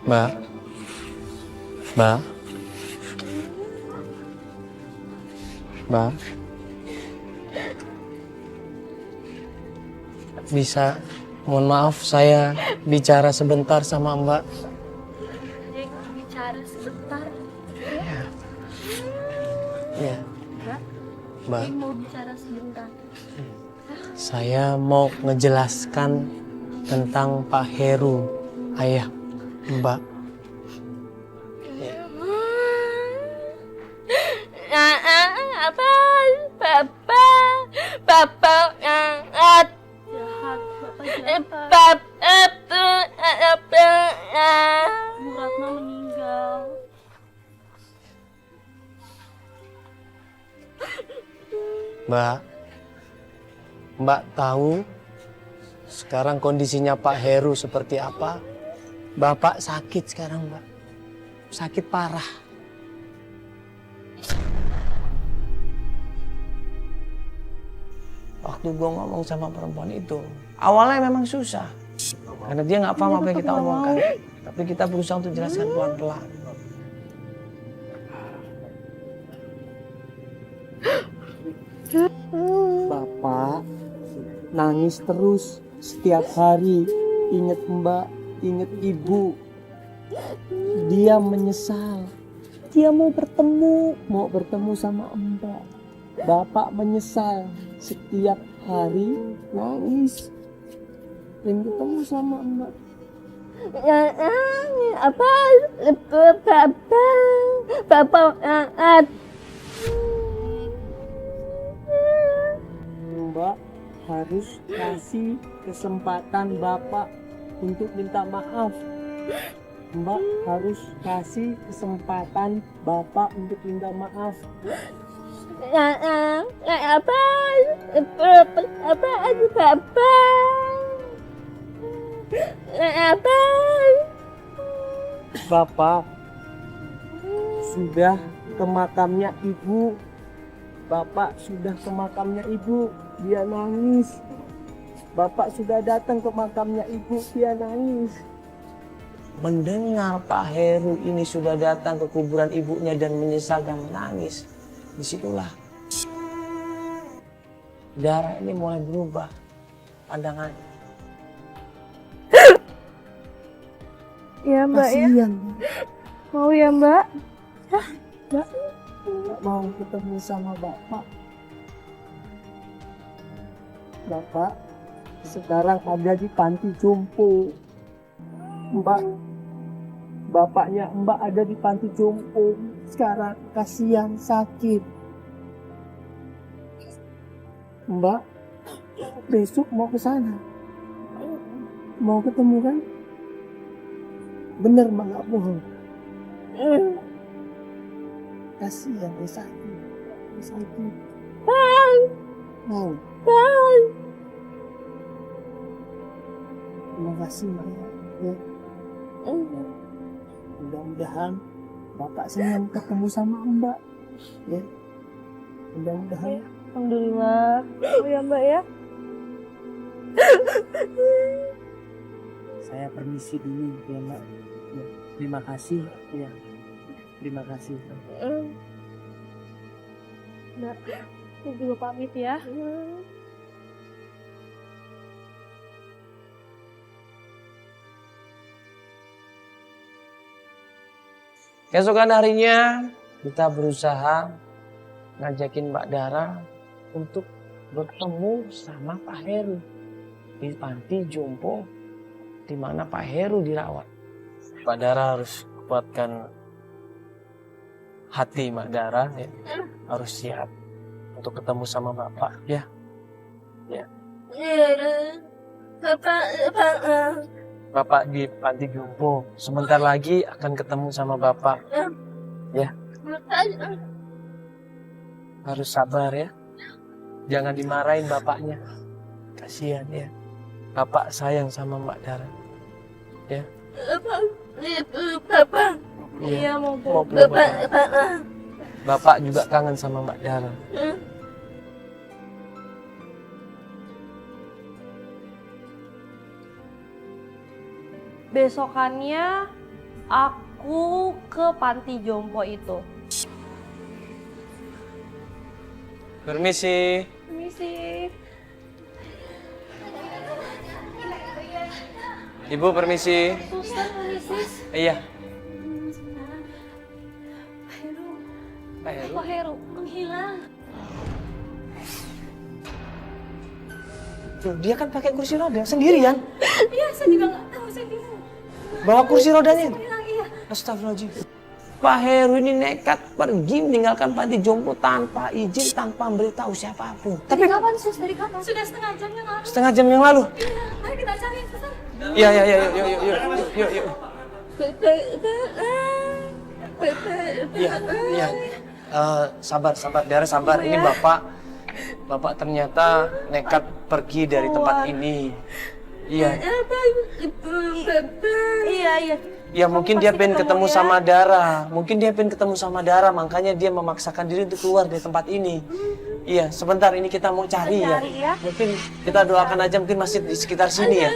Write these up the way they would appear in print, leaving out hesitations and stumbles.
Mbak, Mbak, Mbak, bisa, mohon maaf saya bicara sebentar sama Mbak. Bicara sebentar. Ya, ya, Mbak, Mbak, mau bicara sebentar. saya mau ngejelaskan tentang Pak Heru, ayah Mbak. Apa? Bapak jahat. Bapak Bu Ratna meninggal. Mbak tahu sekarang kondisinya Pak Heru seperti apa? Bapak sakit sekarang, Mbak. Sakit parah. Waktu gue ngomong sama perempuan itu, awalnya memang susah. Karena dia nggak paham apa yang kita omongkan. Tapi kita berusaha untuk jelaskan pelan-pelan. Bapak nangis terus setiap hari, inget Mbak, inget Ibu. Dia menyesal. Dia mau bertemu sama Mbak. Bapak menyesal setiap hari nangis. Pengen ketemu sama Mbak. Apa? Bapak Mbak harus kasih kesempatan Bapak untuk minta maaf. Mbak harus kasih kesempatan Bapak untuk minta maaf. Bapak sudah ke makamnya Ibu. Bapak sudah ke makamnya Ibu, dia nangis. Bapak sudah datang ke makamnya Ibu, dia nangis. Mendengar Pak Heru ini sudah datang ke kuburan ibunya dan menyesal dan menangis. Disitulah darah ini mulai berubah pandangannya. Ya Mbak ya. Kasihan, Mau ya Mbak? Mbak nggak mau ketemu sama Bapak. Bapak sekarang ada di panti jompo. Bapaknya Mbak ada di panti jompo. Sekarang kasihan, sakit. Mbak besok mau ke sana. Mau ketemu kan? Bener Mbak, nggak bohong. Kasihan, dia sakit. Dia sakit. Mau. Terima kasih Mbak ya. Mudah-mudahan Bapak senang ketemu sama Mbak ya. Mudah-mudahan. Alhamdulillah. Oh ya Mbak ya. Saya permisi dulu ya Mbak. Ya, terima kasih ya. Terima kasih. Mbak, saya juga pamit ya. Keesokan harinya kita berusaha ngajakin Mbak Dara untuk bertemu sama Pak Heru di panti jompo di mana Pak Heru dirawat. Mbak Dara harus kuatkan hati Mbak Dara ya. Harus siap untuk ketemu sama Bapak ya. Ya. Bapak di panti jompo sebentar lagi akan ketemu sama Bapak ya. Harus sabar ya. Jangan dimarahin bapaknya. Kasihan ya. Bapak sayang sama Mbak Dara. Ya. Bapak. Iya, Iya mau peluk Bapak. Bapak juga kangen sama Mbak Dara. Besokannya aku ke panti jompo itu. Permisi. Permisi. Ibu permisi. Suster, permisi. Iya. Pak Heru. Pak Heru menghilang. Tuh, dia kan pakai kursi roda sendirian. Iya, saya juga nggak tahu, saya bingung. Bawa kursi rodanya. Hilang, iya. Astagfirullahaladzim. Pak Heru ini nekat pergi meninggalkan panti jompo tanpa izin, tanpa memberitahu siapapun. Dari kapan, Sus? Dari kapan? Sudah setengah jam yang lalu. Setengah jam yang lalu. Iya, mari kita cari, Suster. Iya, yuk. Iya. Sabar, Dara sabar. Ini Bapak ternyata nekat pergi dari tempat ini. Iya. Iya. Ya mungkin dia pengen ketemu sama Dara. Makanya dia memaksakan diri untuk keluar dari tempat ini. Iya, sebentar ini kita mau cari ya. Mungkin kita doakan aja, mungkin masih di sekitar sini ya.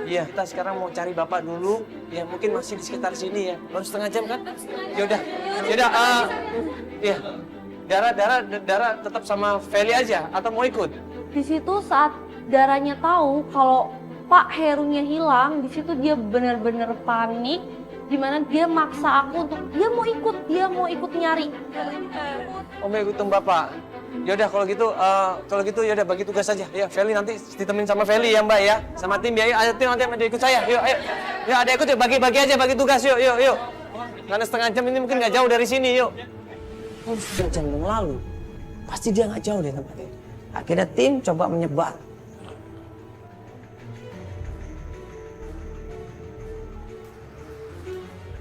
Iya, kita sekarang mau cari Bapak dulu. Ya, mungkin masih di sekitar sini ya. Baru setengah jam kan? Yaudah. Iya. Dara tetap sama Feli aja atau mau ikut? Di situ saat Daranya tahu kalau Pak Herunya hilang, di situ dia benar-benar panik. Dimana dia maksa aku untuk dia mau ikut nyari. Mau ikutin Bapak. Yaudah kalau gitu yaudah bagi tugas saja. Ya Feli nanti ditemenin sama Feli ya Mbak ya. Sama tim ya. Ayo tim nanti ada ikut saya. Yuk ayo. Ya ada ikut yuk bagi aja tugas yuk. Karena setengah jam ini mungkin nggak jauh dari sini yuk. Sudah jam yang lalu. Pasti dia nggak jauh dari tempat ini. Akhirnya tim coba menyebar.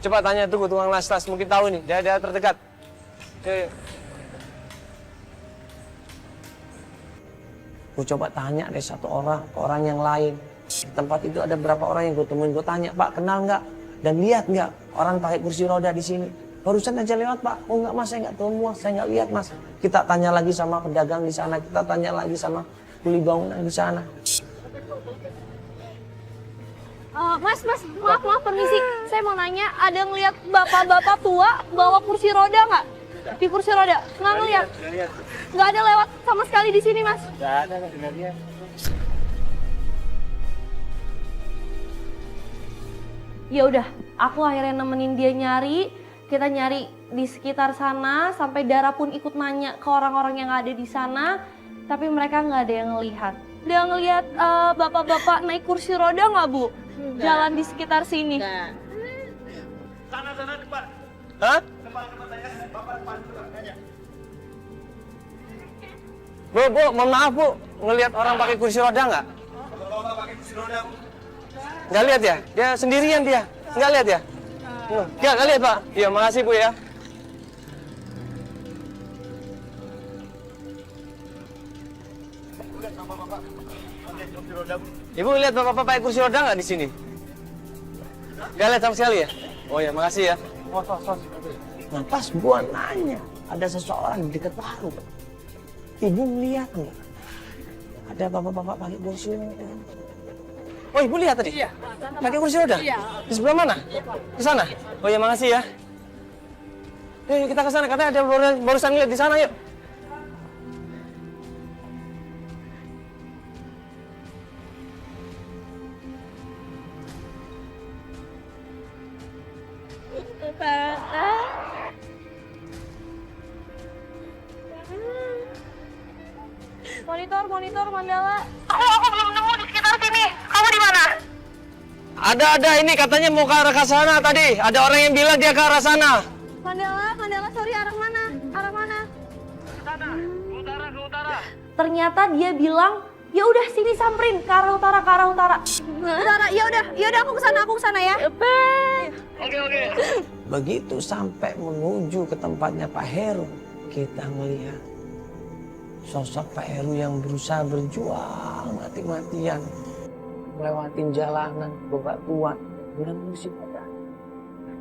Coba tanya tuh tukang las-las mungkin tahu nih daerah terdekat. Yuk. Gue coba tanya deh satu orang ke orang yang lain. Di tempat itu ada berapa orang yang gue temuin. Gue tanya, Pak kenal nggak? Dan lihat nggak orang pakai kursi roda di sini? Barusan aja lewat Pak. Oh nggak Mas, saya nggak tahu saya nggak lihat Mas. Kita tanya lagi sama pedagang di sana. Kita tanya lagi sama kuli bangunan di sana. Mas, maaf permisi. Saya mau nanya, ada ngelihat bapak-bapak tua bawa kursi roda nggak? Di kursi roda? Nggak ngeliat? Nggak ada lewat sama sekali di sini, Mas? Nggak ada, nggak lihat. Ya udah, aku akhirnya nemenin dia nyari. Kita nyari di sekitar sana, sampai Dara pun ikut nanya ke orang-orang yang ada di sana. Tapi mereka nggak ada yang ngelihat. Ada yang ngelihat bapak-bapak naik kursi roda nggak, Bu? Enggak. Jalan di sekitar sini. Enggak. Sana depan. Hah? Depan saya, Bapak depan juga nanya. Bu, mohon maaf Bu. Ngelihat orang pakai kursi roda nggak? Bapak pakai kursi roda. Nggak lihat ya? Dia sendirian dia. Nggak lihat ya? Nggak lihat Pak. Iya, makasih Bu ya. Ibu lihat bapak pakai kursi roda nggak di sini? Nggak lihat sama sekali ya? Oh ya, makasih ya. Nah pas gua nanya, ada seseorang di dekat paru. Ibu melihat nggak? Ada bapak-bapak pakai kursi roda. Oh ibu lihat tadi? Iya. Pakai kursi roda? Iya. Di sebelah mana? Di sana? Oh ya, makasih ya. Yuk kita ke sana, katanya ada barusan lihat di sana yuk. Monitor Mandala. Aku belum nemu di sekitar sini. Kamu di mana? Ada ini katanya mau ke arah sana tadi. Ada orang yang bilang dia ke arah sana. Mandala, sorry, arah mana? Arah mana? Sana, ke utara. Ternyata dia bilang, ya udah sini samperin ke arah utara. Utara, ya udah aku kesana ya. Oke. Begitu sampai menuju ke tempatnya Pak Heru, kita melihat sosok Pak Heru yang berusaha berjuang mati-matian melewatin jalanan bebatuan dengan musik roda.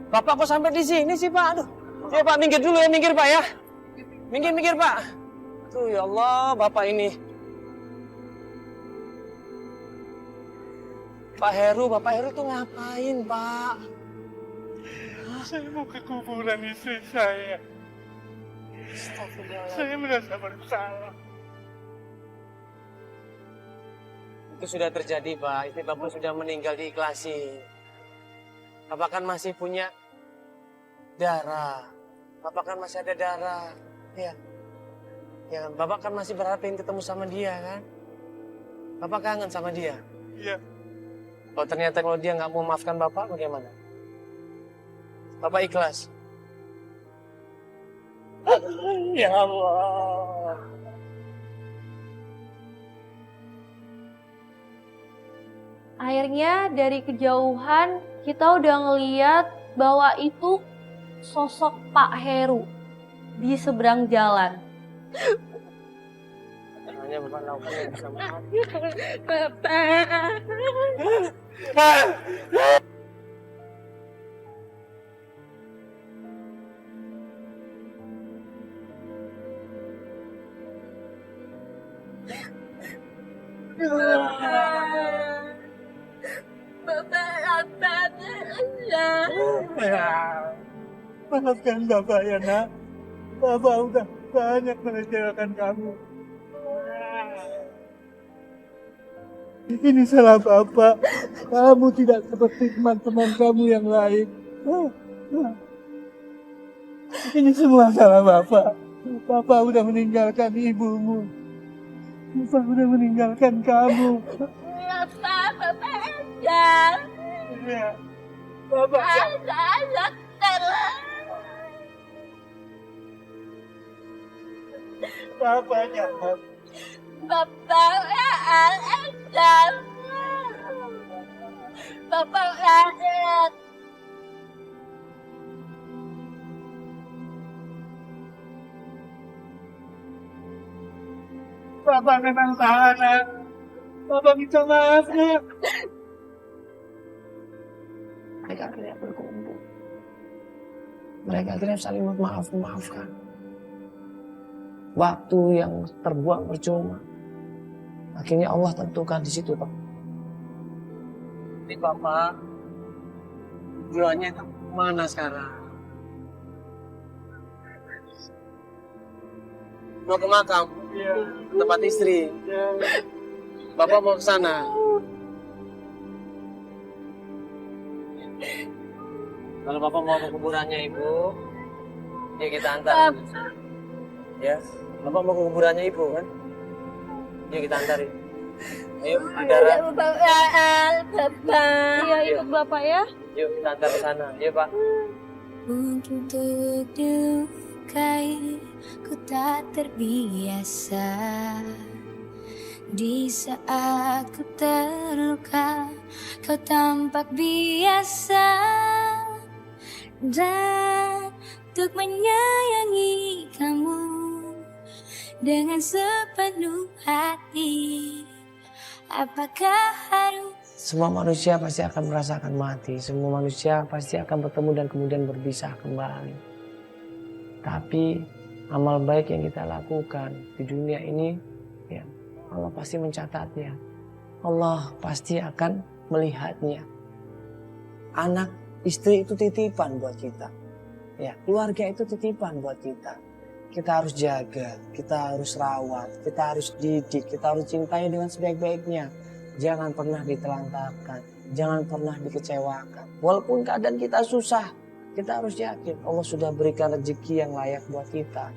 Bapak kok sampai di sini sih Pak? Aduh, ya Pak minggir dulu ya, minggir Pak ya. Minggir Pak. Tuh ya Allah, Bapak ini. Pak Heru tuh ngapain, Pak? Saya mau ke kuburan istri saya. Saya merasa bersalah. Itu sudah terjadi, Pak. Istri Bapak sudah meninggal, diikhlasi. Bapak kan masih punya darah. Bapak kan masih ada darah. Ya. Ya, Bapak kan masih berharap ingin ketemu sama dia, kan? Bapak kangen sama dia. Iya. Kalau ternyata kalau dia nggak mau maafkan Bapak, bagaimana? Bapak ikhlas. Ya Allah. Akhirnya dari kejauhan kita udah ngeliat bahwa itu sosok Pak Heru di seberang jalan. Hanya Bapak lakukan yang bisa maaf. Maafkan Bapak ya, Nak. Bapak udah banyak mengecewakan kamu. Ini salah Bapak. Kamu tidak seperti teman-teman kamu yang lain. Ini semua salah Bapak. Bapak udah meninggalkan ibumu. Bapak udah meninggalkan kamu. Bapak aja. Ya. Bapak Anak terlalu. Bapak jangan. Bapak aja. Bapak aja. Bapak memang salah. Bapak minta maaf, Nak. Mereka akhirnya berkumpul. Mereka akhirnya saling memaafkan. Waktu yang terbuang percuma. Akhirnya Allah tentukan di situ, Pak. Ini Bapak, tujuannya kemana sekarang? Mau ke makam, Iya. tempat istri. Ya. Bapak mau ke sana. Kalau Bapak mau ke kuburannya Ibu, ya kita antar. Ya, Bapak mau ke kuburannya Ibu kan? Ya kita antarin. Ayo, Dara. Bapak. Iya, ikut Bapak ya. Yuk kita antar ke sana. Yuk Pak. Untuk dilukai, ku tak terbiasa. Di saat ku terluka, kau tampak biasa. Dan untuk menyayangi kamu dengan sepenuh hati, apakah harus Semua manusia pasti akan merasakan mati. Semua manusia pasti akan bertemu dan kemudian berpisah kembali. Tapi amal baik yang kita lakukan di dunia ini, ya Allah pasti mencatatnya. Allah pasti akan melihatnya. Anak, istri itu titipan buat kita. Ya, keluarga itu titipan buat kita. Kita harus jaga, kita harus rawat, kita harus didik, kita harus cintai dengan sebaik-baiknya. Jangan pernah ditelantarkan, jangan pernah dikecewakan. Walaupun keadaan kita susah, kita harus yakin Allah sudah berikan rezeki yang layak buat kita.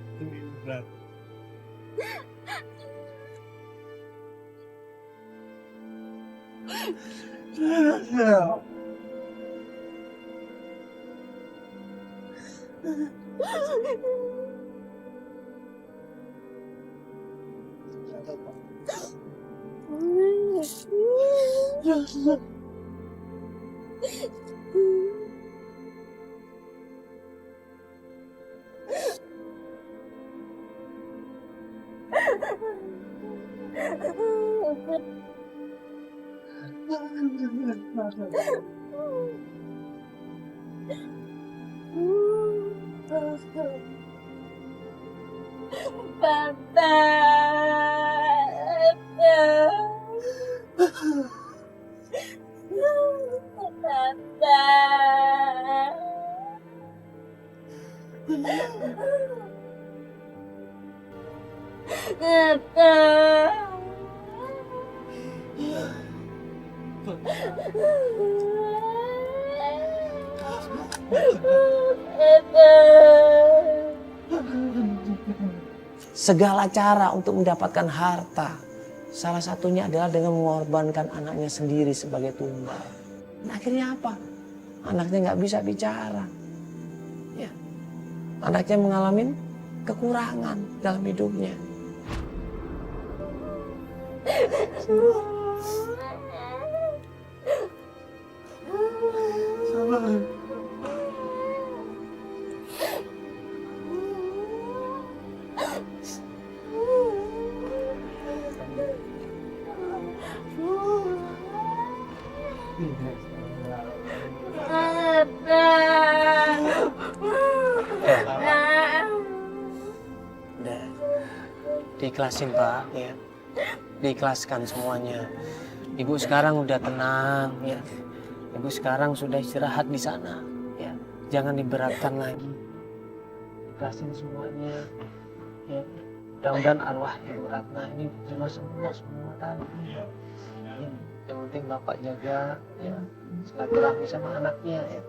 Segala cara untuk mendapatkan harta, salah satunya adalah dengan mengorbankan anaknya sendiri sebagai tumbal. Dan akhirnya apa? Anaknya nggak bisa bicara. Ya. Anaknya mengalami kekurangan dalam hidupnya. Udah, diikhlasin Pak, ya. Diikhlaskan semuanya. Ibu sekarang udah tenang, ya. Ibu sekarang sudah istirahat di sana, ya. Jangan diberatkan lagi. Ikhlasin semuanya, ya. Mudah-mudahan arwah Ibu Ratna ini cuma semua tadi. Ya. Yang penting Bapak jaga, ya. Silaturahmi sama anaknya, ya.